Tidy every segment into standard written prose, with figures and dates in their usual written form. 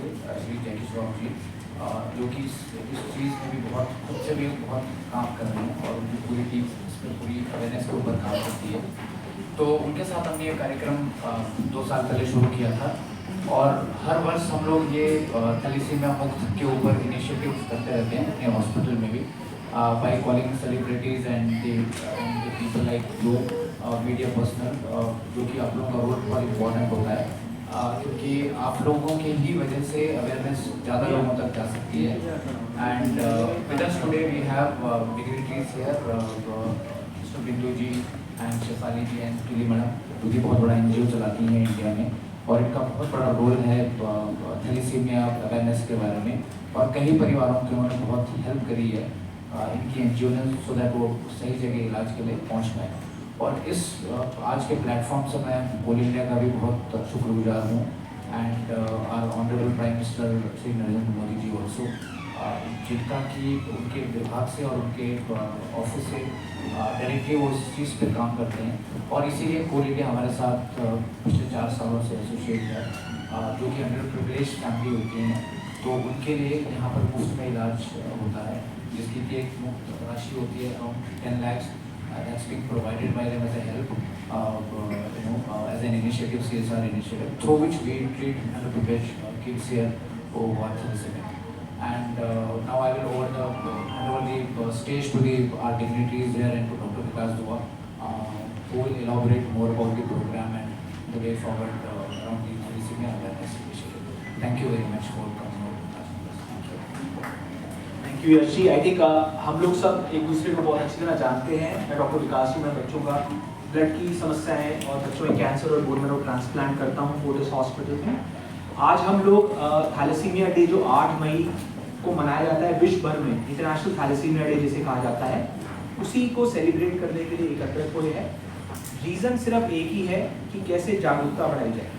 से श्री जैकी श्रॉफ जी, जो कि इस चीज़ में भी बहुत खुद से भी बहुत काम कर रहे हैं और उनकी पूरी टीम इस पर पूरी अवेयरनेस के ऊपर काम करती है। तो उनके साथ हमने ये कार्यक्रम 2 साल पहले शुरू किया था और हर वर्ष हम लोग ये थैलेसीमिया मुक्त के ऊपर इनिशिएटिव करते रहते हैं अपने हॉस्पिटल में भी, by calling celebrities and people like you media personal, जो कि आप लोगों का रोल बहुत इम्पोर्टेंट होता है, क्योंकि आप लोगों की ही वजह से अवेयरनेस ज़्यादा लोगों तक जा सकती है। And with us today we have dignitaries here, Mister Bindu ji and Shefali ji and Peeli madam, जो कि बहुत बड़ा NGO चलाती हैं इंडिया में और इनका बहुत बड़ा रोल है थैलेसीमिया अवेयरनेस के बारे में और कई परिवारों की उन्होंने बहुत हेल्प करी है इनकी NGO ने, सो दैट वो सही जगह इलाज के लिए पहुँच पाए। और इस आज के प्लेटफॉर्म से मैं कोल इंडिया का भी बहुत शुक्रगुजार हूँ and our honourable prime minister Shri Narendra Modi ji also, जिनका कि उनके विभाग से और उनके ऑफिस से डायरेक्टली वो इस चीज़ पर काम करते हैं और इसीलिए कोल इंडिया हमारे साथ पिछले 4 सालों से एसोसिएट है, जो कि अंडर प्रिविलेज फैमिली होती हैं, तो उनके लिए यहाँ पर मुफ्त में इलाज होता है, जिसकी कि एक मुफ्त राशि होती है around 10 lakhs that's being provided by them as a help, as an initiative, CSR initiative, through which we treat underprivileged kids here who are thalassemia. And now I will hand over the stage to our dignitaries here and to Dr. Vikas Dua, who will elaborate more about the program and the way forward around the thalassemia awareness initiative. Thank you very much for coming out. Thank you Yash ji. I think हम लोग सब एक दूसरे को बहुत अच्छी तरह जानते हैं। मैं डॉक्टर विकास हूँ, मैं बच्चों का ब्लड की समस्याएं और बच्चों में कैंसर और बोन मैरो ट्रांसप्लांट करता हूँ फोर्टिस हॉस्पिटल में। आज हम लोग थैलेसीमिया डे जो 8 मई को मनाया जाता है विश्व भर में, इंटरनेशनल थैलेसीमिया डे जिसे कहा जाता है, उसी को सेलिब्रेट करने के लिए एकत्रित हुए हैं। रीज़न सिर्फ एक ही है कि कैसे जागरूकता बढ़ाई जाए।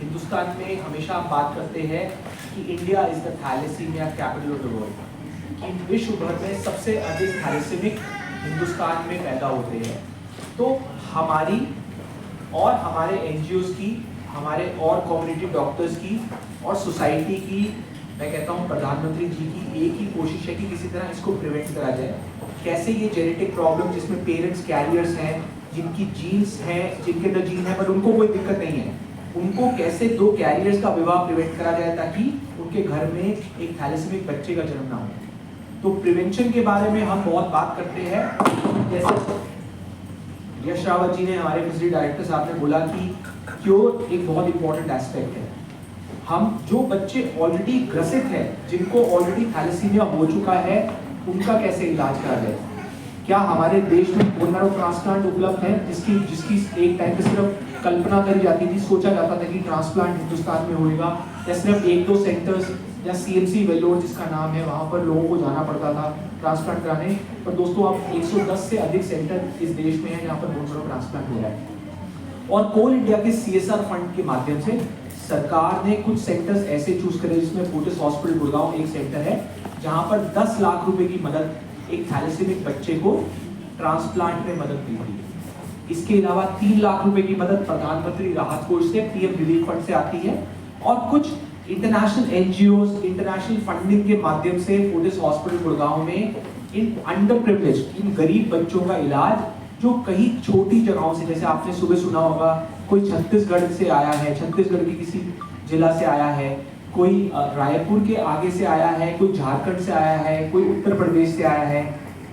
हिंदुस्तान में हमेशा हम बात करते हैं कि India is the thalassaemia capital of the world, कि विश्व भर में सबसे अधिक थैलेसेमिक हिंदुस्तान में पैदा होते हैं। तो हमारी और हमारे NGOs की, हमारे और कम्युनिटी डॉक्टर्स की और सोसाइटी की, मैं कहता हूँ प्रधानमंत्री जी की एक ही कोशिश है कि किसी तरह इसको प्रिवेंट करा जाए। कैसे ये जेनेटिक प्रॉब्लम जिसमें पेरेंट्स कैरियर्स हैं, जिनकी जीन्स हैं, जिनके अंदर जीन है बट उनको कोई दिक्कत नहीं है, उनको कैसे 2 कैरियर्स का विवाह प्रिवेंट करा जाए ताकि उनके घर में एक थैलेसेमिक बच्चे का जन्म ना हो। तो प्रिवेंशन के बारे में हम बहुत बात करते हैं। जैसे यश रावत जी ने, हमारे फिजिकल डायरेक्टर साहब ने बोला कि क्योर एक बहुत इंपॉर्टेंट एस्पेक्ट है। हम जो बच्चे ऑलरेडी ग्रसित हैं, जिनको ऑलरेडी थैलेसीमिया हो चुका है, उनका कैसे इलाज करा जाए। क्या हमारे देश में बोन मैरो ट्रांसप्लांट उपलब्ध है, जिसकी एक टाइम पे सिर्फ कल्पना करी जाती थी, सोचा जाता था कि ट्रांसप्लांट हिंदुस्तान में होएगा, या सिर्फ 1-2 सेंटर्स या CMC वेल्लोर जिसका नाम है, वहाँ पर लोगों को जाना पड़ता था ट्रांसप्लांट कराने। पर दोस्तों अब 110 से अधिक सेंटर इस देश में है जहाँ पर बोन मैरो ट्रांसप्लांट हो रहा है। और कोल इंडिया के CSR फंड के माध्यम से सरकार ने कुछ सेंटर्स ऐसे चूज करे, जिसमें फोर्टिस हॉस्पिटल गुड़गांव एक सेंटर है, जहाँ पर 10 लाख रुपए की मदद एक थैलेसेमिक बच्चे को ट्रांसप्लांट में मदद मिलती है। इसके अलावा 3 लाख रुपए की मदद प्रधानमंत्री राहत कोष से, PM रिलीफ फंड से आती है और कुछ इंटरनेशनल NGOs, इंटरनेशनल फंडिंग के माध्यम से फोर्टिस हॉस्पिटल गुड़गांव में इन अंडर प्रिविलेज्ड, इन गरीब बच्चों का इलाज, जो कई छोटी जगहों से, जैसे आपने सुबह सुना होगा, कोई छत्तीसगढ़ से आया है, छत्तीसगढ़ के किसी जिला से आया है, कोई रायपुर के आगे से आया है, कोई झारखंड से आया है, कोई उत्तर प्रदेश से आया है,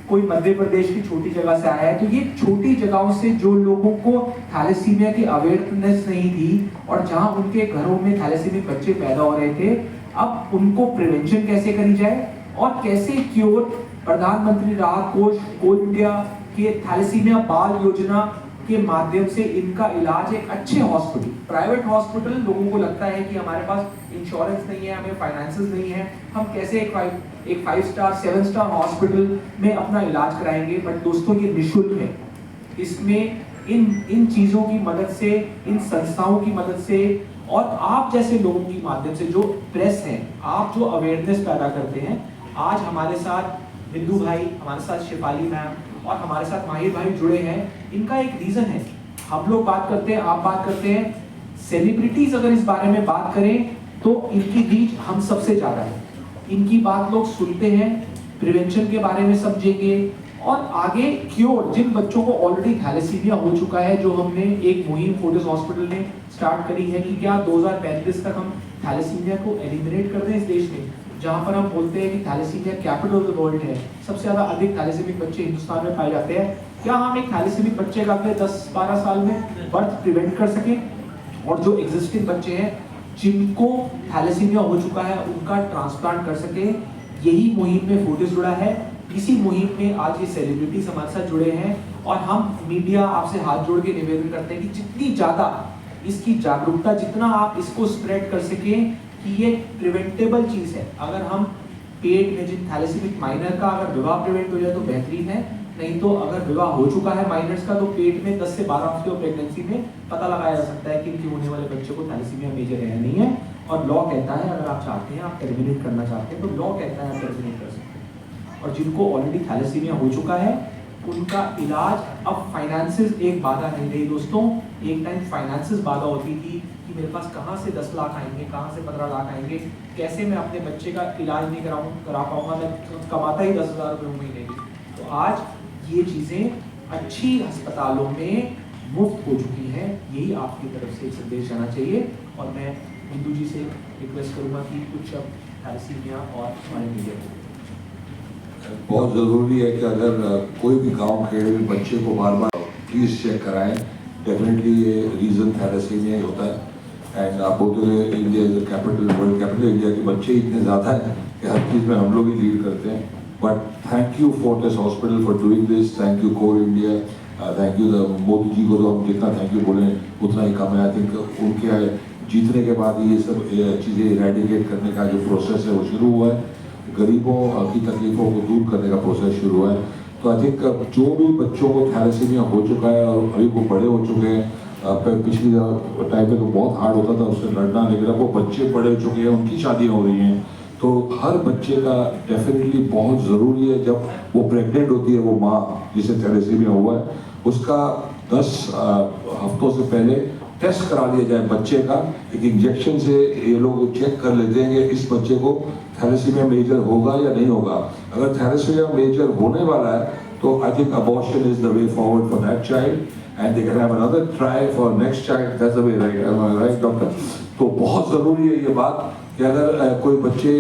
कोई मध्य प्रदेश की छोटी जगह से आया है। तो ये छोटी जगहों से जो लोगों को थैलेसीमिया की अवेयरनेस नहीं थी और जहां उनके घरों में थैलेसीमिक बच्चे पैदा हो रहे थे, अब उनको प्रिवेंशन कैसे करी जाए और कैसे क्योर प्रधानमंत्री राहत कोष, कोल इंडिया के थैलेसीमिया बाल योजना के माध्यम से इनका इलाज एक अच्छे हॉस्पिटल, प्राइवेट हॉस्पिटल, लोगों को लगता है कि हमारे पास इंश्योरेंस नहीं है, हमें फाइनेंसेस नहीं है, हम कैसे एक 5 स्टार 7 स्टार हॉस्पिटल में अपना इलाज कराएंगे। बट दोस्तों ये निःशुल्क है। इसमें इन चीज़ों की मदद से, इन संस्थाओं की मदद से और आप जैसे लोगों की माध्यम से, जो प्रेस है, आप जो अवेयरनेस पैदा करते हैं। आज हमारे साथ बिंदु भाई, हमारे साथ शेफाली मैम और हमारे साथ माहिर भाई जुड़े हैं। इनका एक रीज़न है, हम लोग बात करते हैं, आप बात करते हैं, सेलिब्रिटीज अगर इस बारे में बात करें तो इनकी रीच हम सबसे ज़्यादा है, इनकी बात लोग सुनते हैं, प्रिवेंशन के बारे में समझेंगे और आगे क्योर, जिन बच्चों को ऑलरेडी थैलेसीमिया हो चुका है, जो हमने एक मुहिम फोर्टिस हॉस्पिटल ने स्टार्ट करी है कि क्या 2035 तक हम थैलेसीमिया को एलिमिनेट कर दें इस देश में, जहाँ पर हम बोलते हैं कि thalassaemia capital of the world है, सबसे ज़्यादा अधिक थैलेसीमिक बच्चे हिंदुस्तान में पाए जाते हैं। क्या हम एक थैलेसीमिक बच्चे का अगले 10-12 साल में बर्थ प्रिवेंट कर सकें और जो एग्जिस्टिंग बच्चे हैं जिनको थैलेसीमिया हो चुका है उनका ट्रांसप्लांट कर सके? यही मुहिम में फोर्टिस जुड़ा है। इसी मुहिम में आज ये सेलिब्रिटीज हमारे साथ जुड़े हैं और हम मीडिया आपसे हाथ जोड़ के निवेदन करते हैं कि जितनी ज़्यादा इसकी जागरूकता, जितना आप इसको स्प्रेड कर सकें कि ये प्रिवेंटेबल चीज़ है। अगर हम पेट में जिन थैलेसीमिक माइनर का अगर विवाह प्रिवेंट हो जाए तो बेहतरीन है, नहीं तो अगर विवाह हो चुका है माइनर्स का तो पेट में 10 से 12 हफ्ते और प्रेगनेंसी में पता लगाया जा सकता है कि इनकी होने वाले बच्चे को थैलेसीमिया मेजर है या नहीं है। और लॉ कहता है अगर आप चाहते हैं, आप टर्मिनेट करना चाहते हैं तो लॉ कहता है आप टर्मिनेट कर सकते हैं। और जिनको ऑलरेडी थैलेसीमिया हो चुका है उनका इलाज अब फाइनेंसेस एक बाधा नहीं रही दोस्तों। एक टाइम फाइनेंसेस बाधा होती थी कि मेरे पास कहाँ से 10 लाख आएंगे, कहाँ से 15 लाख आएंगे, कैसे मैं अपने बच्चे का इलाज नहीं करा पाऊंगा, मैं कमाता ही 10,000 रुपये महीने की। तो आज ये चीज़ें अच्छी अस्पतालों में मुफ्त हो चुकी हैं। यही आपकी तरफ से एक संदेश जाना चाहिए। और मैं बिंदु जी से रिक्वेस्ट करूँगा कि कुछ शब्द थैलेसीमिया और हमारे मीडिया को। बहुत ज़रूरी है कि अगर कोई भी गांव के बच्चे को बार बार प्लीज़ चेक कराएं। डेफिनेटली ये रीज़न थैलेसीमिया ही होता है। एंड आप बोलते हुए India is capital, world capital India के बच्चे इतने ज़्यादा हैं कि हर चीज़ में हम लोग ही लीड करते हैं। But thank you Fortis hospital for doing this, thank you core India, thank you Modi ji को। तो हम जितना थैंक यू बोलें उतना ही कम है। आई थिंक उनके जीतने के बाद ये सब चीज़ें इरेडिकेट करने का जो प्रोसेस है वो शुरू हुआ है, गरीबों की तकलीफों को दूर करने का प्रोसेस शुरू हुआ है। तो आई थिंक जो भी बच्चों को थैलेसीमिया हो चुका है और अभी वो बड़े हो चुके हैं, पिछली टाइम में तो बहुत हार्ड होता था उससे लड़ना, लेकिन अब वो बच्चे बड़े हो चुके हैं, उनकी शादियाँ हो रही हैं। तो हर बच्चे का डेफिनेटली बहुत ज़रूरी है, जब वो प्रेग्नेंट होती है वो माँ जिसे थैलेसीमिया हुआ है, उसका 10 हफ्तों से पहले टेस्ट करा लिया जाए बच्चे का। एक इंजेक्शन से ये लोग चेक कर लेते हैं कि इस बच्चे को थैलेसीमिया मेजर होगा या नहीं होगा। अगर थैलेसीमिया मेजर होने वाला है तो I think abortion is the way forward for that child and they can have another try for next child. That's the way, right doctor? तो बहुत ज़रूरी है ये बात कि अगर कोई बच्चे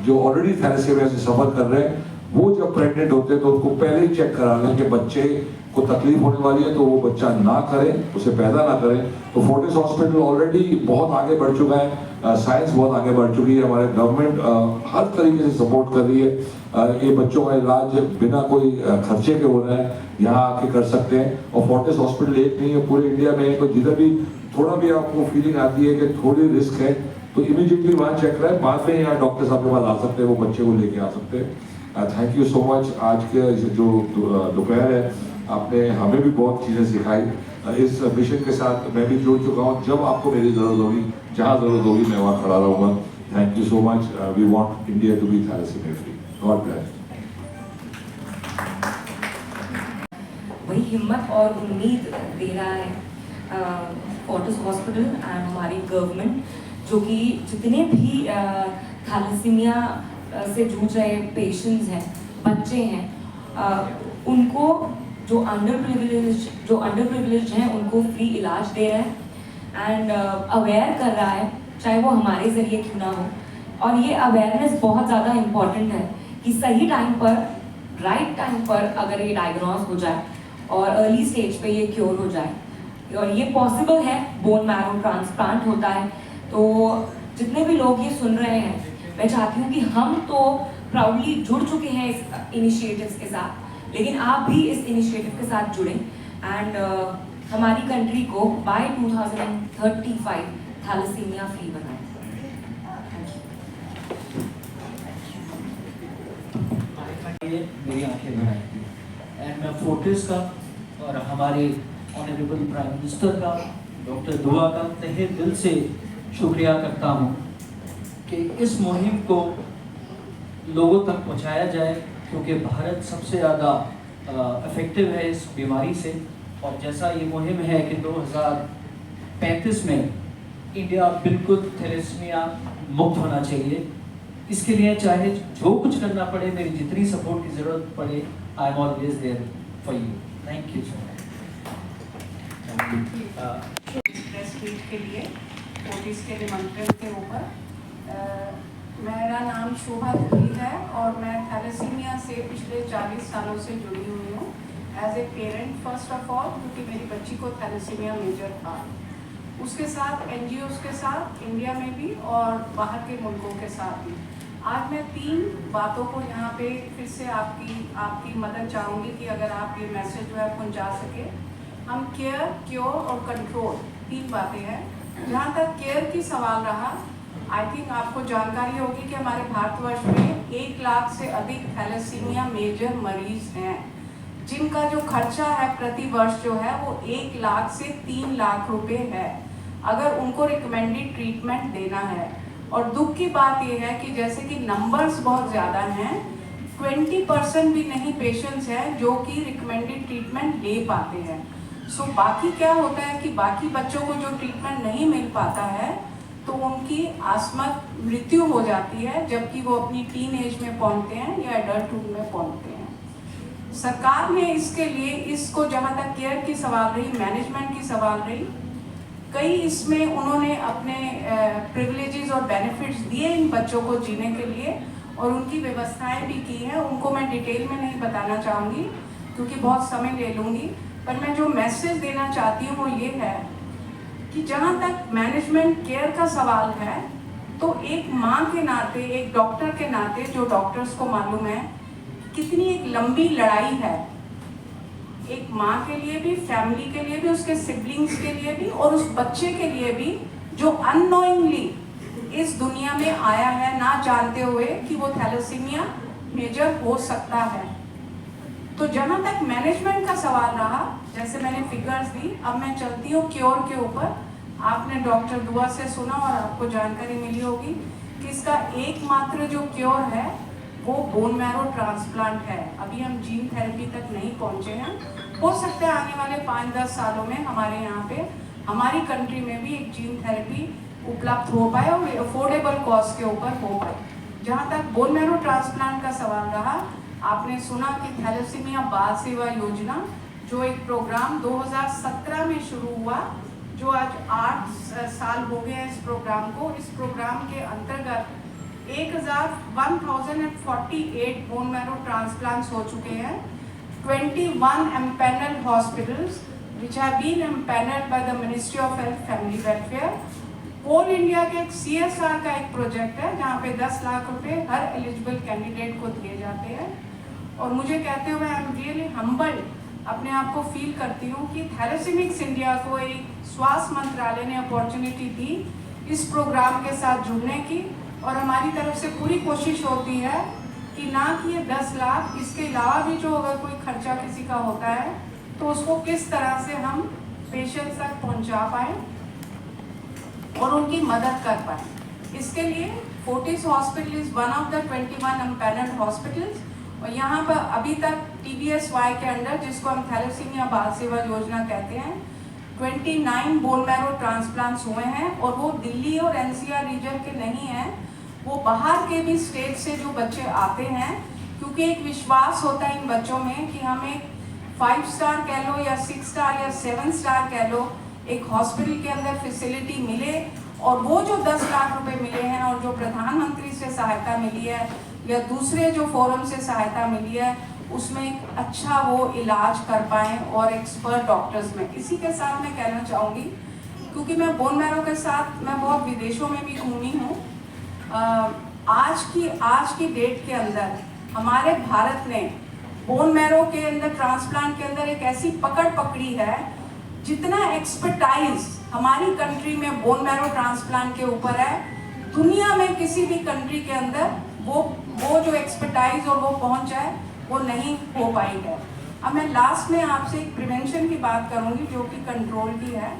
जो ऑलरेडी थैलेसीमिया से सफ़र कर रहे हैं वो जब प्रेग्नेंट होते हैं तो उनको पहले ही चेक करा लें कि बच्चे को तकलीफ होने वाली है तो वो बच्चा ना करें, उसे पैदा ना करें। तो फोर्टिस हॉस्पिटल ऑलरेडी बहुत आगे बढ़ चुका है, साइंस बहुत आगे बढ़ चुकी है, हमारे गवर्नमेंट हर तरीके से सपोर्ट कर रही है। ये बच्चों का इलाज बिना कोई खर्चे के हो रहा है, यहाँ आके कर सकते हैं। और फोर्टिस हॉस्पिटल एक नहीं है, पूरे इंडिया में है। तो जिधर भी थोड़ा भी आपको फीलिंग आती है कि थोड़ी रिस्क है तो इमीडिएटली वहाँ चेक कराएं, बाद में यहाँ डॉक्टर साहब के पास आ सकते हैं, वो बच्चे को लेके आ सकते हैं। Thank you so much. आज के जो दोपहर है आपने हमें भी बहुत चीज़ें सिखाई। इस मिशन के साथ मैं भी जुड़ चुका हूँ। जब आपको मेरी ज़रूरत होगी, जहाँ ज़रूरत होगी, मैं वहाँ खड़ा रहूँगा। Thank you so much. We want India to be thalassaemia free. God bless. वही हिम्मत और उम्मीद दे रहा है फोर्टिस हॉस्पिटल एंड हमारी गवर्नमेंट, जो कि जितने भी थैलेसीमिया से जूझ रहे पेशेंट्स हैं, बच्चे हैं, उनको जो अंडर प्रिविलेज हैं उनको फ्री इलाज दे रहा है एंड अवेयर कर रहा है, चाहे वो हमारे ज़रिए क्यों ना हो। और ये अवेयरनेस बहुत ज़्यादा इम्पॉर्टेंट है कि सही टाइम पर, राइट टाइम पर अगर ये डायग्नोज हो जाए और अर्ली स्टेज पे ये क्योर हो जाए, और ये पॉसिबल है, बोन मैरो ट्रांसप्लांट होता है। तो जितने भी लोग ये सुन रहे हैं, मैं चाहती हूँ कि हम तो प्राउडली जुड़ चुके हैं इस इनिशिएटिव्स के साथ, लेकिन आप भी इस इनिशिएटिव के साथ जुड़ें एंड हमारी कंट्री को बाय 2035 थैलेसीमिया फ्री बनाएं। मेरी आंखें भर आई थी एंड मैं फोर्टिस का और हमारे ऑनरेबल प्राइम मिनिस्टर का, डॉक्टर दुआ का तहे दिल से शुक्रिया करता हूँ कि इस मुहिम को लोगों तक पहुँचाया जाए, क्योंकि भारत सबसे ज़्यादा इफ़ेक्टिव है इस बीमारी से। और जैसा ये मुहिम है कि 2035 में इंडिया बिल्कुल थैलेसीमिया मुक्त होना चाहिए। इसके लिए चाहे जो कुछ करना पड़े, मेरी जितनी सपोर्ट की ज़रूरत पड़े, I am always there for you. Thank you. Press meet के लिए फोर्टिस के निमंत्रण के ऊपर मेरा नाम शोभा धुली है और मैं थैलेसीमिया से पिछले 40 सालों से जुड़ी हुई हूँ as a parent first of all, क्योंकि मेरी बच्ची को थैलेसीमिया मेजर था। उसके साथ NGOs के साथ इंडिया में भी और बाहर के मुल्कों के साथ भी। आज मैं 3 बातों को यहाँ पे फिर से आपकी मदद चाहूँगी कि अगर आप ये मैसेज जो है पहुँचा सके। हम केयर, क्योर और कंट्रोल 3 बातें हैं। जहाँ तक केयर की सवाल रहा, आई थिंक आपको जानकारी होगी कि हमारे भारतवर्ष में 1 लाख से अधिक थैलेसीमिया मेजर मरीज हैं, जिनका जो खर्चा है प्रति वर्ष जो है वो 1 लाख से 3 लाख रुपए है, अगर उनको रिकमेंडेड ट्रीटमेंट देना है। और दुख की बात यह है कि जैसे कि नंबर्स बहुत ज़्यादा हैं, 20% भी नहीं पेशेंट्स हैं जो कि रिकमेंडेड ट्रीटमेंट ले पाते हैं। सो बाकी क्या होता है कि बाकी बच्चों को जो ट्रीटमेंट नहीं मिल पाता है तो उनकी आस्मक मृत्यु हो जाती है, जबकि वो अपनी टीन एज में पहुंचते हैं या एडल्टहुड में पहुंचते हैं। सरकार ने इसके लिए, इसको जहां तक केयर की सवाल रही, मैनेजमेंट की सवाल रही, कई इसमें उन्होंने अपने प्रिविलेजेस और बेनिफिट्स दिए इन बच्चों को जीने के लिए और उनकी व्यवस्थाएं भी की हैं। उनको मैं डिटेल में नहीं बताना चाहूँगी क्योंकि बहुत समय ले लूँगी, पर मैं जो मैसेज देना चाहती हूँ वो ये है कि जहाँ तक मैनेजमेंट केयर का सवाल है, तो एक माँ के नाते, एक डॉक्टर के नाते, जो डॉक्टर्स को मालूम है कितनी एक लंबी लड़ाई है, एक माँ के लिए भी, फैमिली के लिए भी, उसके सिबलिंग्स के लिए भी और उस बच्चे के लिए भी जो अननोइंगली इस दुनिया में आया है ना जानते हुए कि वो थैलेसीमिया मेजर हो सकता है। तो जहाँ तक मैनेजमेंट का सवाल रहा, जैसे मैंने फिगर्स दी, अब मैं चलती हूँ क्योर के ऊपर। आपने डॉक्टर दुआ से सुना और आपको जानकारी मिली होगी कि इसका एकमात्र जो क्योर है वो बोन मैरो ट्रांसप्लांट है। अभी हम जीन थेरेपी तक नहीं पहुँचे हैं, हो सकता है आने वाले 5-10 सालों में हमारे यहाँ पे, हमारी कंट्री में भी एक जीन थेरेपी उपलब्ध हो पाए और अफोर्डेबल कॉस्ट के ऊपर हो पाए। जहाँ तक बोन मैरो ट्रांसप्लांट का सवाल रहा, आपने सुना कि थैलेसीमिया बाल सेवा योजना, जो एक प्रोग्राम 2017 में शुरू हुआ, जो आज 8 साल हो गए हैं इस प्रोग्राम को। इस प्रोग्राम के अंतर्गत 1048 बोन मैरो ट्रांसप्लांट्स हो चुके हैं। 21 empanelled hospitals which have been empaneled by the Ministry of Health Family Welfare। All India के एक CSR का एक प्रोजेक्ट है जहाँ पे 10 लाख रुपए हर एलिजिबल कैंडिडेट को दिए जाते हैं। और मुझे कहते हुए आई एम रियली हम्बल्ड, अपने आप को फील करती हूँ कि थैलेसीमिक्स इंडिया को एक स्वास्थ्य मंत्रालय ने अपॉर्चुनिटी दी इस प्रोग्राम के साथ जुड़ने की, और हमारी तरफ से पूरी कोशिश होती है कि ना कि ये 10 लाख, इसके अलावा भी जो अगर कोई खर्चा किसी का होता है तो उसको किस तरह से हम पेशेंट्स तक पहुंचा पाएँ और उनकी मदद कर पाएँ। इसके लिए Fortis hospital is one of the 21 empanelled hospitals, और यहाँ पर अभी तक TBSY के अंडर, जिसको हम थैलेसीमिया बाल सेवा योजना कहते हैं, 29 बोन मैरो ट्रांसप्लांट्स हुए हैं। और वो दिल्ली और NCR रीजन के नहीं हैं, वो बाहर के भी स्टेट से जो बच्चे आते हैं, क्योंकि एक विश्वास होता है इन बच्चों में कि हमें 5 स्टार कह लो या 6 स्टार या 7 स्टार कह लो, एक हॉस्पिटल के अंदर फैसिलिटी मिले, और वो जो 10 लाख रुपए मिले हैं और जो प्रधानमंत्री से सहायता मिली है या दूसरे जो फोरम से सहायता मिली है, उसमें एक अच्छा वो इलाज कर पाएँ और एक्सपर्ट डॉक्टर्स में। इसी के साथ मैं कहना चाहूँगी, क्योंकि मैं बोन मैरो के साथ मैं बहुत विदेशों में भी घूमी हूँ, आज की डेट के अंदर हमारे भारत ने बोन मैरो के अंदर, ट्रांसप्लांट के अंदर एक ऐसी पकड़ पकड़ी है, जितना एक्सपर्टाइज हमारी कंट्री में बोन मैरो ट्रांसप्लांट के ऊपर है, दुनिया में किसी भी कंट्री के अंदर वो जो एक्सपर्टाइज और वो पहुंच है वो नहीं हो पाई है। अब मैं लास्ट में आपसे एक प्रिवेंशन की बात करूंगी जो कि कंट्रोल की है।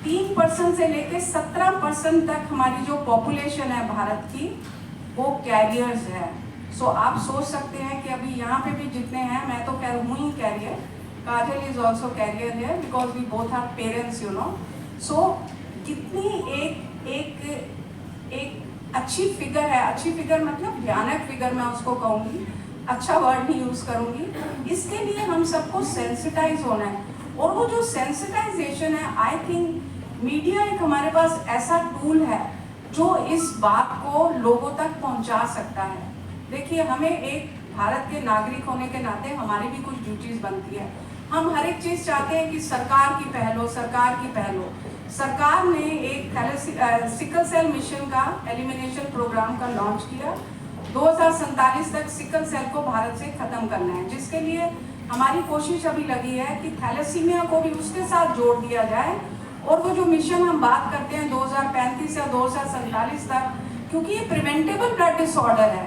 3% से लेके 17% तक हमारी जो पॉपुलेशन है भारत की, वो कैरियर्स है। सो आप सोच सकते हैं कि अभी यहाँ पे भी जितने हैं, मैं तो खैर हूँ ही carrier, Kajal is also carrier है because we both are parents, you know. So कितनी एक अच्छी फिगर है, अच्छी फिगर मतलब भयानक फिगर मैं उसको कहूँगी, अच्छा वर्ड नहीं यूज़ करूँगी। इसके लिए हम सबको सेंसिटाइज होना है, और वो जो सेंसिटाइजेशन है, आई थिंक मीडिया एक हमारे पास ऐसा टूल है जो इस बात को लोगों तक पहुंचा सकता है। देखिए, हमें एक भारत के नागरिक होने के नाते हमारी भी कुछ ड्यूटीज बनती है। हम हर एक चीज़ चाहते हैं कि सरकार की पहल हो, सरकार की पहल हो। सरकार ने एक सिकल सेल मिशन का एलिमिनेशन प्रोग्राम का लॉन्च किया। 2047 तक सिकल सेल को भारत से खत्म करना है, जिसके लिए हमारी कोशिश अभी लगी है कि थैलेसीमिया को भी उसके साथ जोड़ दिया जाए। और वो जो मिशन हम बात करते हैं 2035 या 2047 तक, क्योंकि ये प्रिवेंटेबल ब्लड डिसऑर्डर है।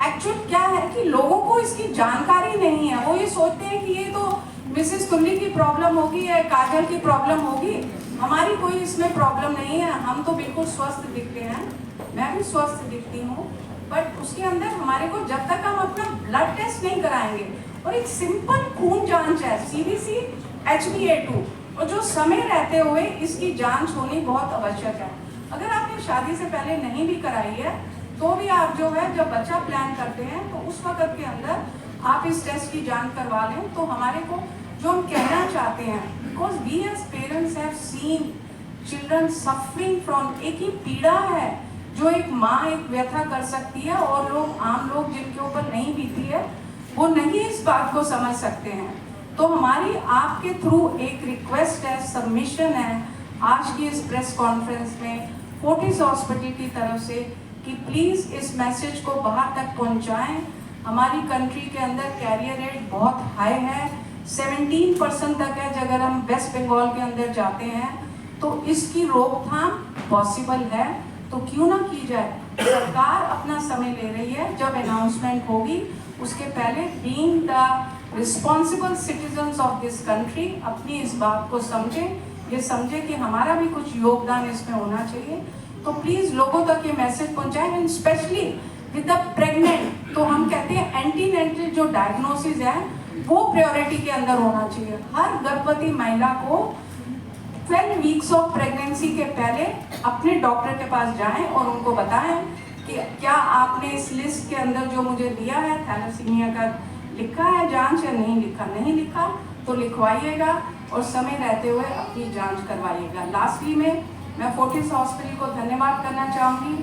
एक्चुअल क्या है कि लोगों को इसकी जानकारी नहीं है। वो ये सोचते हैं कि ये तो मिसेस कुल्ली की प्रॉब्लम होगी या काजल की प्रॉब्लम होगी, हमारी कोई इसमें प्रॉब्लम नहीं है, हम तो बिल्कुल स्वस्थ दिखते हैं, मैं भी स्वस्थ दिखती हूँ। बट उसके अंदर हमारे को जब तक हम अपना ब्लड टेस्ट नहीं कराएंगे, और एक सिंपल खून जांच है CBC HbA2, और जो समय रहते हुए इसकी जांच होनी बहुत आवश्यक है। अगर आपने शादी से पहले नहीं भी कराई है तो भी आप जो है जब बच्चा प्लान करते हैं तो उस वक्त के अंदर आप इस टेस्ट की जांच करवा लें। तो हमारे को जो हम कहना चाहते हैं, because we as parents have seen children suffering from, एक ही पीड़ा है जो एक माँ एक व्यथा कर सकती है, और लोग आम लोग जिनके ऊपर नहीं बीती है वो नहीं इस बात को समझ सकते हैं। तो हमारी आपके थ्रू एक रिक्वेस्ट है, सबमिशन है आज की इस प्रेस कॉन्फ्रेंस में फोर्टिस हॉस्पिटल की तरफ से कि प्लीज़ इस मैसेज को बाहर तक पहुंचाएं। हमारी कंट्री के अंदर कैरियर रेट बहुत हाई है, 17% तक है। अगर हम वेस्ट बंगाल के अंदर जाते हैं तो इसकी रोकथाम पॉसिबल है, तो क्यों ना की जाए। सरकार अपना समय ले रही है, जब अनाउंसमेंट होगी उसके पहले being the responsible citizens of this country अपनी इस बात को समझें, ये समझे कि हमारा भी कुछ योगदान इसमें होना चाहिए। तो प्लीज़ लोगों तक ये मैसेज पहुंचाएं, and specially with the pregnant. तो हम कहते हैं एंटीनेटल जो डायग्नोसिस है वो प्रायोरिटी के अंदर होना चाहिए। हर गर्भवती महिला को 12 वीक्स ऑफ प्रेगनेंसी के पहले अपने डॉक्टर के पास जाएं और उनको बताएं कि क्या आपने इस लिस्ट के अंदर जो मुझे दिया है थैलेसीमिया का लिखा है जांच या नहीं लिखा। नहीं लिखा तो लिखवाइएगा और समय रहते हुए अपनी जांच करवाइएगा। लास्टली में मैं फोर्टिस हॉस्पिटल को धन्यवाद करना चाहूँगी।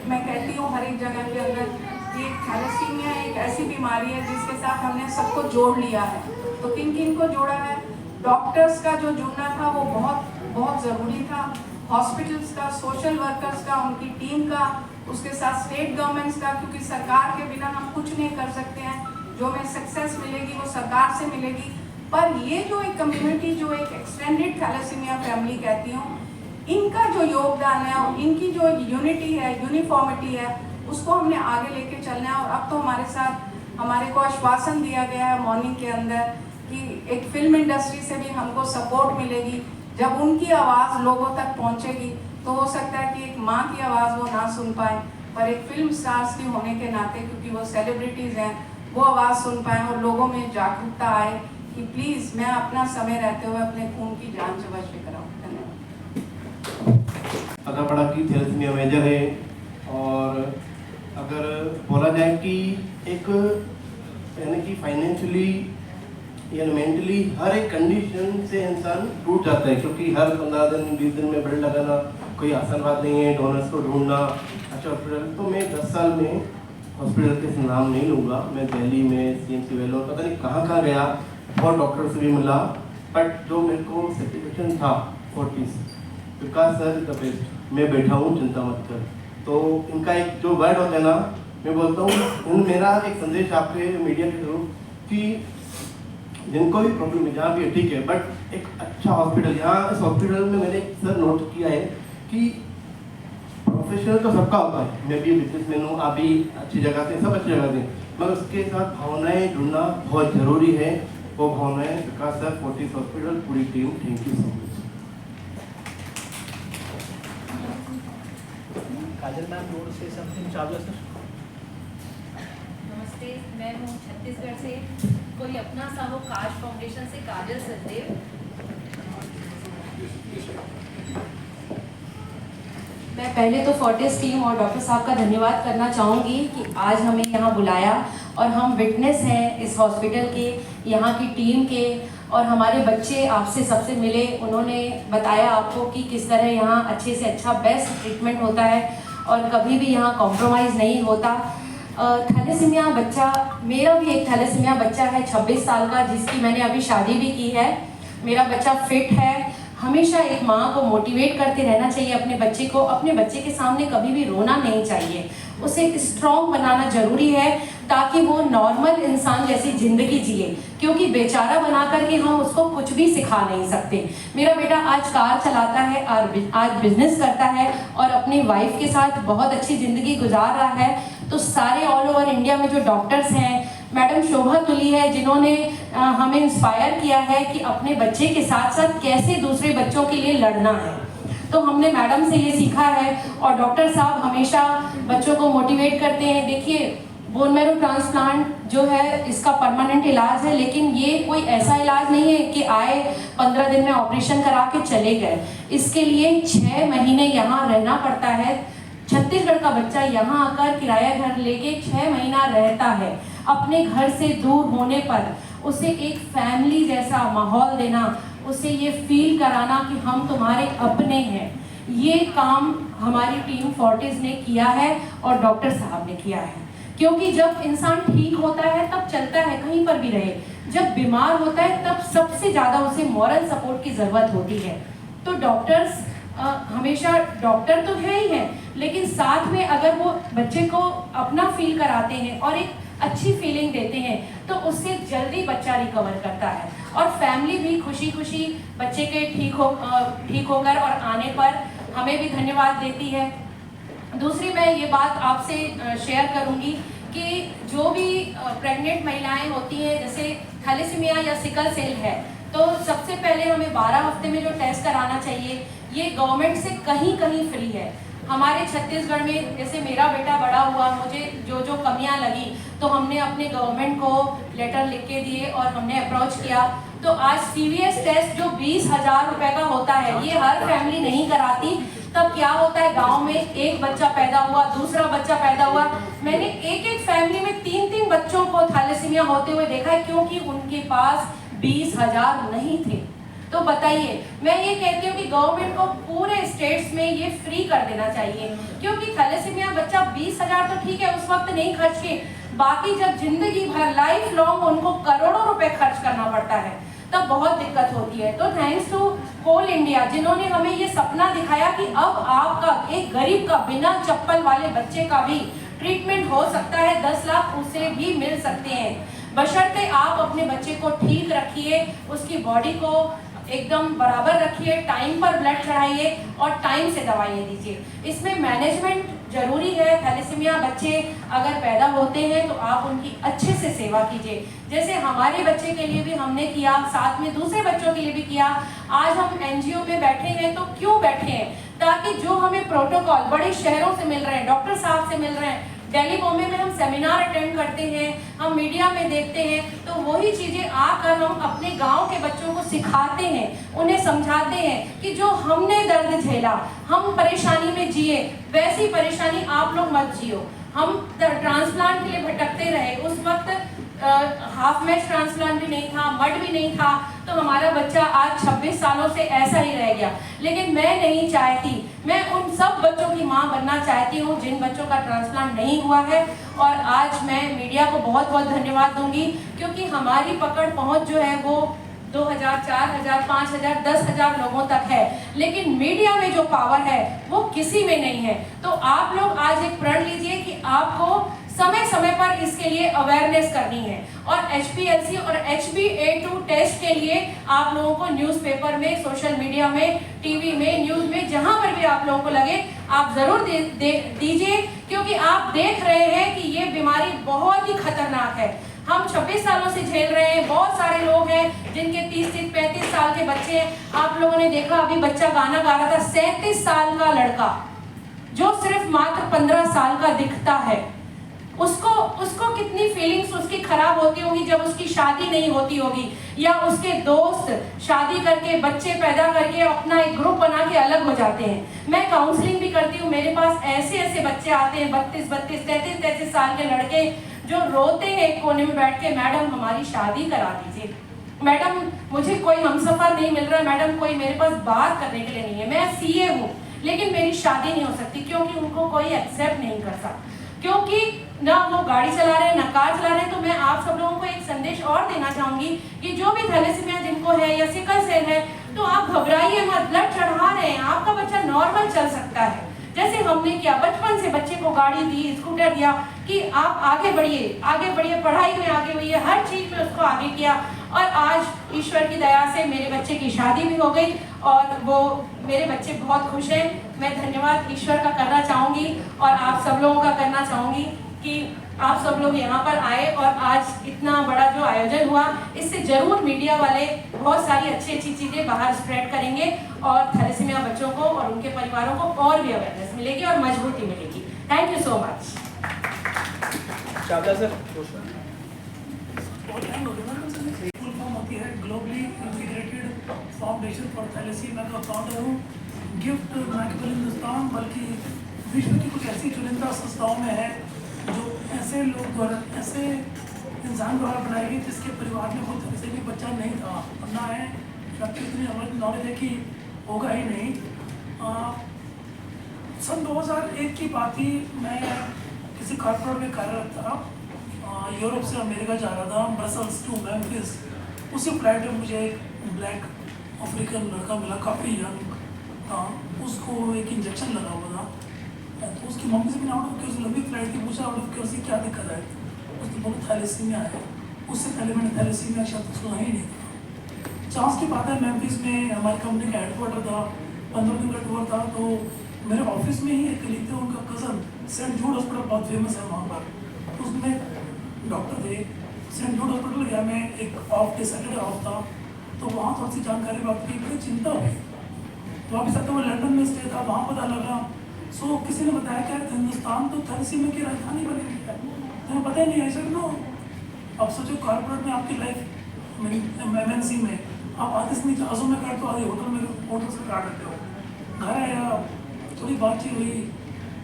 मैं कहती हूँ हर एक जगह के अंदर कि थैलेसीमिया एक ऐसी बीमारी है जिसके साथ हमने सबको जोड़ लिया है। तो किन किन को जोड़ा है? डॉक्टर्स का जो जुड़ना था वो बहुत बहुत ज़रूरी था, हॉस्पिटल्स का, सोशल वर्कर्स का, उनकी टीम का, उसके साथ स्टेट गवर्नमेंट्स का, क्योंकि सरकार के बिना हम कुछ नहीं कर सकते हैं। जो हमें सक्सेस मिलेगी वो सरकार से मिलेगी। पर ये जो एक कम्युनिटी, जो एक एक्सटेंडेड थैलेसीमिया फैमिली कहती हूँ, इनका जो योगदान है और इनकी जो यूनिटी है, यूनिफॉर्मिटी है, उसको हमने आगे लेके चलना है। और अब तो हमारे साथ हमारे को आश्वासन दिया गया है मॉर्निंग के अंदर कि एक फिल्म इंडस्ट्री से भी हमको सपोर्ट मिलेगी। जब उनकी आवाज़ लोगों तक पहुंचेगी तो हो सकता है कि एक माँ की आवाज़ वो ना सुन पाए, पर एक फिल्म स्टार्स की होने के नाते, क्योंकि वो सेलिब्रिटीज़ हैं, वो आवाज़ सुन पाएँ और लोगों में जागरूकता आए कि प्लीज़ मैं अपना समय रहते हुए अपने खून की जांच अवश्य कराऊँ। धन्यवाद। अदापड़ा की थैलेसीमिया मेजर है, और अगर बोला जाए कि एक यानी कि फाइनेंशियली या मेंटली हर एक कंडीशन से इंसान टूट जाता है, क्योंकि हर 15 दिन 20 दिन में ब्लड लगाना कोई आसान बात नहीं है। डोनर्स को ढूंढना, अच्छा हॉस्पिटल, तो मैं 10 साल में हॉस्पिटल के नाम नहीं लूँगा, मैं दिल्ली में CMC वेलोर पता नहीं कहाँ गया, बहुत डॉक्टर से भी मिला, बट जो मेरे को सेटिस्फेक्शन था Fortis, Vikas sir the best, मैं बैठा हूँ, चिंता मत कर। तो इनका एक जो वर्ड होता है ना, मैं बोलता हूँ, मेरा एक संदेश आपके मीडिया के थ्रू कि जिनको भी प्रॉब्लम है, जहाँ भी है ठीक है, बट एक अच्छा हॉस्पिटल, यहाँ इस हॉस्पिटल में मैंने एक सर नोट किया है कि प्रोफेशनल तो सबका होता है, मैं भी बिजनेसमैन हूँ, आप भी अच्छी जगह से, सब अच्छी जगह से, मगर उसके साथ भावनाएं जुड़ना बहुत ज़रूरी है। वो भावनाएं विकास सर, फोर्टिस हॉस्पिटल, पूरी team, thank you so much. Kajal ma'am road से समथिंग चालू है सर। नमस्ते, मैं हूँ छत्तीसगढ़ से, कोई अपना सा हो काज फाउंडेशन से काजल सचदेव। मैं पहले तो फोर्टिस टीम और डॉक्टर साहब का धन्यवाद करना चाहूँगी कि आज हमें यहाँ बुलाया और हम विटनेस हैं इस हॉस्पिटल के, यहाँ की टीम के, और हमारे बच्चे आपसे सबसे मिले, उन्होंने बताया आपको कि किस तरह यहाँ अच्छे से अच्छा बेस्ट ट्रीटमेंट होता है और कभी भी यहाँ कॉम्प्रोमाइज़ नहीं होता। थैलेसीमिया बच्चा, मेरा भी एक थैलेसीमिया बच्चा है 26 साल का, जिसकी मैंने अभी शादी भी की है। मेरा बच्चा फिट है। हमेशा एक माँ को मोटिवेट करते रहना चाहिए अपने बच्चे को, अपने बच्चे के सामने कभी भी रोना नहीं चाहिए, उसे स्ट्रॉन्ग बनाना जरूरी है ताकि वो नॉर्मल इंसान जैसी ज़िंदगी जिए, क्योंकि बेचारा बना करके हम उसको कुछ भी सिखा नहीं सकते। मेरा बेटा आज कार चलाता है और आज बिजनेस करता है और अपनी वाइफ के साथ बहुत अच्छी ज़िंदगी गुजार रहा है। तो सारे ऑल ओवर इंडिया में जो डॉक्टर्स हैं, मैडम शोभा तुली है जिन्होंने हमें इंस्पायर किया है कि अपने बच्चे के साथ साथ कैसे दूसरे बच्चों के लिए लड़ना है, तो हमने मैडम से ये सीखा है। और डॉक्टर साहब हमेशा बच्चों को मोटिवेट करते हैं। देखिए, बोन मैरो ट्रांसप्लांट जो है इसका परमानेंट इलाज है, लेकिन ये कोई ऐसा इलाज नहीं है कि आए 15 दिन में ऑपरेशन करा के चले गए। इसके लिए 6 महीने यहाँ रहना पड़ता है। छत्तीसगढ़ का बच्चा यहाँ आकर किराया घर लेके 6 महीना रहता है। अपने घर से दूर होने पर उसे एक फैमिली जैसा माहौल देना, उसे ये फील कराना कि हम तुम्हारे अपने हैं, ये काम हमारी टीम फोर्टिस ने किया है और डॉक्टर साहब ने किया है। क्योंकि जब इंसान ठीक होता है तब चलता है, कहीं पर भी रहे। जब बीमार होता है तब सबसे ज़्यादा उसे मॉरल सपोर्ट की ज़रूरत होती है। तो डॉक्टर्स हमेशा डॉक्टर तो है ही है, लेकिन साथ में अगर वो बच्चे को अपना फील कराते हैं और एक अच्छी फीलिंग देते हैं तो उससे जल्दी बच्चा रिकवर करता है और फैमिली भी खुशी खुशी बच्चे के ठीक होकर और आने पर हमें भी धन्यवाद देती है। दूसरी मैं ये बात आपसे शेयर करूंगी कि जो भी प्रेग्नेंट महिलाएं होती हैं, जैसे थैलेसीमिया या सिकल सेल है, तो सबसे पहले हमें 12 हफ्ते में जो टेस्ट कराना चाहिए, ये गवर्नमेंट से कहीं फ्री है। हमारे छत्तीसगढ़ में जैसे मेरा बेटा बड़ा हुआ, मुझे जो जो कमियां लगी तो हमने अपने गवर्नमेंट को लेटर लिख के दिए और हमने अप्रोच किया। तो आज CVS टेस्ट जो 20,000 रुपए का होता है, ये हर फैमिली नहीं कराती। तब क्या होता है, गांव में एक बच्चा पैदा हुआ, दूसरा बच्चा पैदा हुआ, मैंने एक फैमिली में 3 बच्चों को थैलेसीमिया होते हुए देखा है, क्योंकि उनके पास 20,000 नहीं थे। तो बताइए, मैं ये कहती हूँ कि गवर्नमेंट को पूरे स्टेट्स में ये फ्री कर देना चाहिए, क्योंकि थैलेसीमिया बच्चा 20,000 तो ठीक है उस वक्त नहीं खर्च के, बाकी जब जिंदगी भर लाइफ लॉन्ग उनको करोड़ों रुपए खर्च करना पड़ता है तब बहुत दिक्कत होती है। तो थैंक्स टू होल इंडिया जिन्होंने हमें ये सपना दिखाया कि अब आपका एक गरीब का बिना चप्पल वाले बच्चे का भी ट्रीटमेंट हो सकता है, 10 लाख उसे भी मिल सकते हैं, बशर्ते आप अपने बच्चे को ठीक रखिए, उसकी बॉडी को एकदम बराबर रखिए, टाइम पर ब्लड चढ़ाइए और टाइम से दवाइयाँ दीजिए। इसमें मैनेजमेंट जरूरी है। थैलेसीमिया बच्चे अगर पैदा होते हैं तो आप उनकी अच्छे से सेवा कीजिए, जैसे हमारे बच्चे के लिए भी हमने किया, साथ में दूसरे बच्चों के लिए भी किया। आज हम NGO में बैठे हैं तो क्यों बैठे हैं, ताकि जो हमें प्रोटोकॉल बड़े शहरों से मिल रहे हैं, डॉक्टर साहब से मिल रहे हैं, दिल्ली बॉम्बे में हम सेमिनार अटेंड करते हैं, हम मीडिया में देखते हैं, तो वही चीज़ें आकर हम अपने गांव के बच्चों को सिखाते हैं, उन्हें समझाते हैं कि जो हमने दर्द झेला, हम परेशानी में जिए, वैसी परेशानी आप लोग मत जियो। हम ट्रांसप्लांट के लिए भटकते रहे, उस वक्त हाफ मैच ट्रांसप्लांट भी नहीं था, मड भी नहीं था, तो हमारा बच्चा आज 26 सालों से ऐसा ही रह गया। लेकिन मैं नहीं चाहती, मैं उन सब बच्चों की माँ बनना चाहती हूँ जिन बच्चों का ट्रांसप्लांट नहीं हुआ है। और आज मैं मीडिया को बहुत बहुत धन्यवाद दूंगी, क्योंकि हमारी पकड़ पहुँच जो है वो 2,000, 4,000, 5,000, 10,000 लोगों तक है, लेकिन मीडिया में जो पावर है वो किसी में नहीं है। तो आप लोग आज एक प्रण लीजिए कि आपको समय समय पर इसके लिए अवेयरनेस करनी है, और HPLC और HbA2 टेस्ट के लिए आप लोगों को न्यूज़पेपर में, सोशल मीडिया में, टीवी में, न्यूज़ में, जहां पर भी आप लोगों को लगे आप जरूर दीजिए, क्योंकि आप देख रहे हैं कि ये बीमारी बहुत ही खतरनाक है। हम 26 सालों से झेल रहे हैं, बहुत सारे लोग हैं जिनके 30-35 साल के बच्चे हैं। आप लोगों ने देखा अभी बच्चा गाना गा रहा था, 37 साल का लड़का जो सिर्फ मात्र 15 साल का दिखता है, उसको कितनी फीलिंग्स उसकी खराब होती होगी जब उसकी शादी नहीं होती होगी, या उसके दोस्त शादी करके बच्चे पैदा करके अपना एक ग्रुप बना के अलग हो जाते हैं। मैं काउंसलिंग भी करती हूँ, मेरे पास ऐसे बच्चे आते हैं 32, 33 साल के लड़के जो रोते हैं एक कोने में बैठ के, मैडम हमारी शादी करा दीजिए, मैडम मुझे कोई हमसफर नहीं मिल रहा, मैडम कोई मेरे पास बात करने के लिए नहीं है, मैं सीए हूँ लेकिन मेरी शादी नहीं हो सकती क्योंकि उनको कोई एक्सेप्ट नहीं करता, क्योंकि ना वो गाड़ी चला रहे हैं ना कार चला रहे हैं। तो मैं आप सब लोगों को एक संदेश और देना चाहूंगी कि जो भी थैलेसीमिया जिनको है या सिकल सेल है, तो आप घबराइए मत, ब्लड चढ़ा रहे हैं, आपका बच्चा नॉर्मल चल सकता है। जैसे हमने किया, बचपन से बच्चे को गाड़ी दी, स्कूटर दिया कि आप आगे बढ़िए, पढ़ाई में आगे बढ़िए, हर चीज में उसको आगे किया, और आज ईश्वर की दया से मेरे बच्चे की शादी भी हो गई और वो मेरे बच्चे बहुत खुश हैं। मैं धन्यवाद ईश्वर का करना चाहूँगी और आप सब लोगों का करना चाहूँगी कि आप सब लोग यहाँ पर आए और आज इतना बड़ा जो आयोजन हुआ, इससे जरूर मीडिया वाले बहुत सारी अच्छी चीज़ें बाहर स्प्रेड करेंगे और थैलेसीमिया बच्चों को और उनके परिवारों को और भी अवेयरनेस मिलेगी और मजबूती मिलेगी। Thank you so much. Globally integrated foundation for thalassaemia का फाउंडर हूँ। गिफ्ट न केवल हिंदुस्तान बल्कि विश्व की कुछ ऐसी चुनिंदा संस्थाओं में है जो ऐसे लोग द्वारा, ऐसे इंसान द्वारा बनाई गई जिसके परिवार में कोई थैलेसीमिया बच्चा नहीं था और ना है, सबकी इतनी नॉलेज है कि होगा ही नहीं। सन 2001 की बात थी, मैं किसी कॉर्पोरेट में कार्यरत था, यूरोप से अमेरिका जा रहा था, ब्रसल्स टू मेम्फिस। उसी फ्लाइट में मुझे एक ब्लैक अफ्रीकन लड़का मिला, काफ़ी यंग था, उसको एक इंजेक्शन लगा हुआ था। तो उसकी मम्मी से मैंने आउट ऑफ क्यूरियोसिटी, लंबी फ्लाइट थी, पूछा आउट ऑफ क्यूरियोसिटी क्या दिक्कत है, उसने बोला थैलेसीमिया है। उससे पहले मैंने थैलेसीमिया शब्द सुना ही नहीं था। चांस की बात है, मेम्फिस में हमारी कंपनी का हेडक्वार्टर था, 15 दिन का टूर था, तो मेरे ऑफिस में ही एक कलीग थे, उनका कज़न सेंट जूड हॉस्पिटल बहुत फेमस है वहाँ पर, उसमें डॉक्टर थे। सेंट जूड हॉस्पिटल गया मैं, एक ऑफ डे सैटरडे ऑफ था, तो वहाँ थोड़ी सी जानकारी बात की, बड़ी चिंता हुई। तो वापस आते हुए लंदन में स्टे था, वहाँ पता लगा, सो किसी ने बताया कि हिंदुस्तान तो थैलेसीमिया की राजधानी बनी हुई है, तुम्हें पता ही नहीं है सर। नो, अब सोचो कॉर्पोरेट में आपकी लाइफ MNC में आप आधे से जहाज़ों में काट, तो आधे होटल से काट देते हो। घर आया, थोड़ी बातचीत हुई,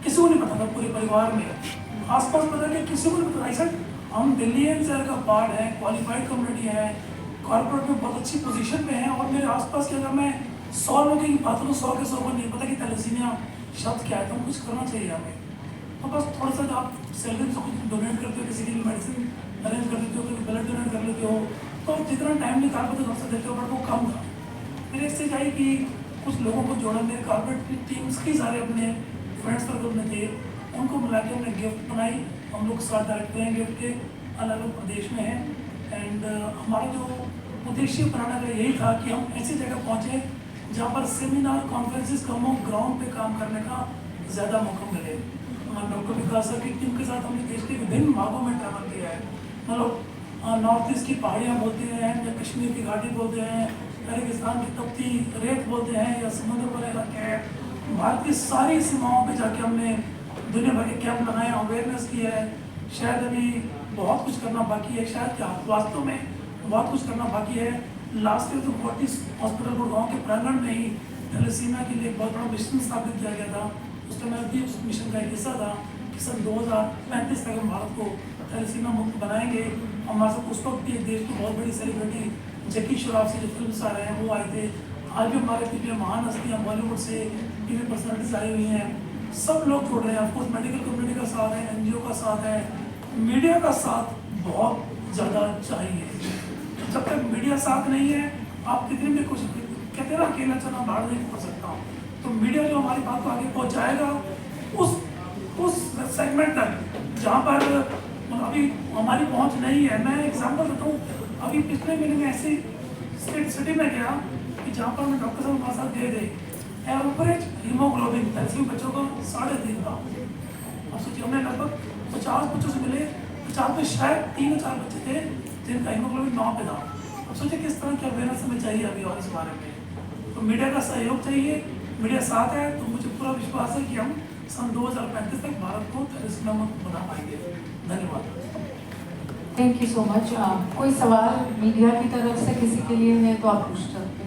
किसी को नहीं पता था पूरे परिवार में, आसपास पता नहीं, किसी को नहीं पता। ऐसा हम दिल्ली एनसीआर का पार्ट है, क्वालिफाइड कम्युनिटी है, कॉर्पोरेट में बहुत अच्छी पोजीशन पे हैं, और मेरे आसपास के अगर मैं 100 लोगों की बात करूँ, 100 के 100 को नहीं पता कि थैलेसीमिया शब्द क्या है, तो हम कुछ करना चाहिए हमें। तो बस थोड़ा सा आप सैलरी से कुछ डोनेट करते हो, किसी के लिए मेडिसिन अरेंज कर देते हो, कभी ब्लड डोनेट कर लेते हो, तो जितना टाइम निकाल पाते घर से देते हो, बट वो कम था। फिर इससे चाहिए कि कुछ लोगों को जोड़ा, मेरे कॉर्पोरेट टीम्स के सारे अपने फ्रेंड्स सर्कल में थे, उनको मिला के हमने गिफ्ट बनाई। हम लोग 7 डायरेक्टर हैं गिफ्ट के, अलग अलग प्रदेश में हैं, एंड हमारा जो उद्देश्य बनाने का यही था कि हम ऐसी जगह पहुँचे जहाँ पर सेमिनार कॉन्फ्रेंसेस कम हो, ग्राउंड पे काम करने का ज़्यादा मौका मिले। डॉक्टर विकास सर की टीम के साथ हमने देश के विभिन्न भागों में ट्रैवल किया है, मतलब नॉर्थ ईस्ट की पहाड़ियाँ बोलते हैं, या कश्मीर की घाटी बोलते हैं, रेगिस्तान की तपती रेत बोलते हैं, या समुद्र वाले इलाके हैं, भारत की सारी सीमाओं पे जाके हमने दुनिया भर के कैंप लगाए, अवेयरनेस की है। शायद अभी बहुत कुछ करना बाकी है, शायद क्या वास्तव में बहुत कुछ करना बाकी है। लास्ट ईयर तो फोर्टिस हॉस्पिटल गुड़गांव के प्रांगण में ही थैलेसीमिया के लिए एक बहुत बड़ा मिशन स्थापित किया गया था। उस टाइम मैं भी उस मिशन का एक हिस्सा था कि सन 2035 तक हम भारत को थैलेसीमिया मुक्त बनाएंगे। हमारे साथ उस वक्त भी एक देश की बहुत बड़ी सेलिब्रिटी जैकी श्रॉफ से जो फिल्म स्टार हैं वो आए थे। आज भी हमारे पीछे महान हस्तियाँ बॉलीवुड से टीवी पर्सनैलिटीज आई हुई हैं, सब लोग जुड़ रहे हैं। ऑफकोर्स मेडिकल कम्युनिटी का साथ है, NGO का साथ है, मीडिया का साथ बहुत ज़्यादा चाहिए। जब तक मीडिया साथ नहीं है, आप कितनी भी कोशिश, कहते हैं ना अकेला चना बाढ़ नहीं पहुँच सकता। तो मीडिया जो हमारी बात को आगे पहुँचाएगा उस सेगमेंट तक जहाँ पर अभी हमारी पहुँच नहीं है। मैं एग्जाम्पल देता हूँ, अभी पिछले महीने में ऐसी सिटी में गया कि जहाँ पर मैं डॉक्टर साहब हमारे साथ गए थे, एवरेज हीमोग्लोबिन थैलेसीमिया बच्चों का 3.5 था। अब सोचिए, हमने लगभग 50 बच्चों से मिले, 50 में शायद 3 या 4 बच्चे थे जिनका हीमोग्लोबिन 9 पे था। अब सोचिए किस तरह की अवेयरनेस हमें चाहिए अभी और इस बारे में। तो मीडिया का सहयोग चाहिए, मीडिया साथ है तो मुझे पूरा विश्वास है कि हम सन 2035 तक भारत को थैलेसीमिया मुक्त बना पाएंगे। धन्यवाद। Thank you so much. कोई सवाल मीडिया की तरफ से किसी के लिए है तो आप पूछ सकते हैं।